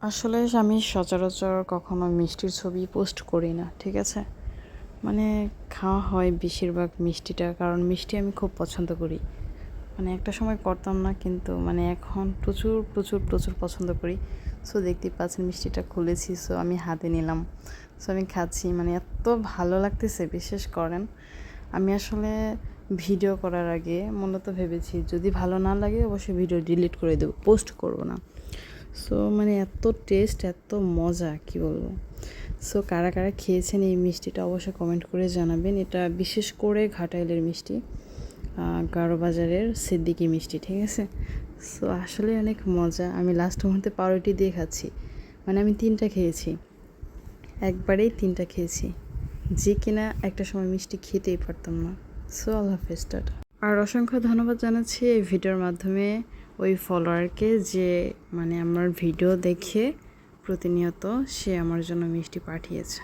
আসলে আমি সচরাচর কখনো মিষ্টির ছবি পোস্ট করি না, ঠিক আছে? মানে খাওয়া হয় বেশিরভাগ মিষ্টিটা, কারণ মিষ্টি আমি খুব পছন্দ করি। মানে একটা সময় করতাম না, কিন্তু মানে এখন প্রচুর প্রচুর প্রচুর পছন্দ করি। সো দেখতেই পাচ্ছেন মিষ্টিটা খুলেছি, সো আমি হাতে নিলাম, সো আমি খাচ্ছি। মানে এত ভালো লাগতেছে, বিশ্বাস করেন। আমি আসলে ভিডিও করার আগে মূলত ভেবেছি যদি ভালো না লাগে অবশ্যই ভিডিও ডিলিট করে দেবো, পোস্ট করব না। সো মানে এত টেস্ট, এত মজা, কি বলবো। সো কারা কারা খেয়েছেন এই মিষ্টিটা অবশ্যই কমেন্ট করে জানাবেন। এটা বিশেষ করে ঘাটাইলের মিষ্টি, গারো বাজারের সিদ্দিকি মিষ্টি, ঠিক আছে? সো আসলে অনেক মজা। আমি লাস্ট মুহূর্তে পাউরুটি দিয়ে খাচ্ছি। মানে আমি 3টা খেয়েছি, একবারেই 3টা খেয়েছি, যে কিনা একটা সময় মিষ্টি খেতেই পারতাম না। সো আল্লাহ হাফেজ, টাটা। আর অসংখ্য ধন্যবাদ জানাচ্ছি এই ভিডিওর মাধ্যমে ওই ফলোয়ারকে, যে মানে আমার ভিডিও দেখে প্রতিনিয়ত সে আমার জন্য মিষ্টি পাঠিয়েছে।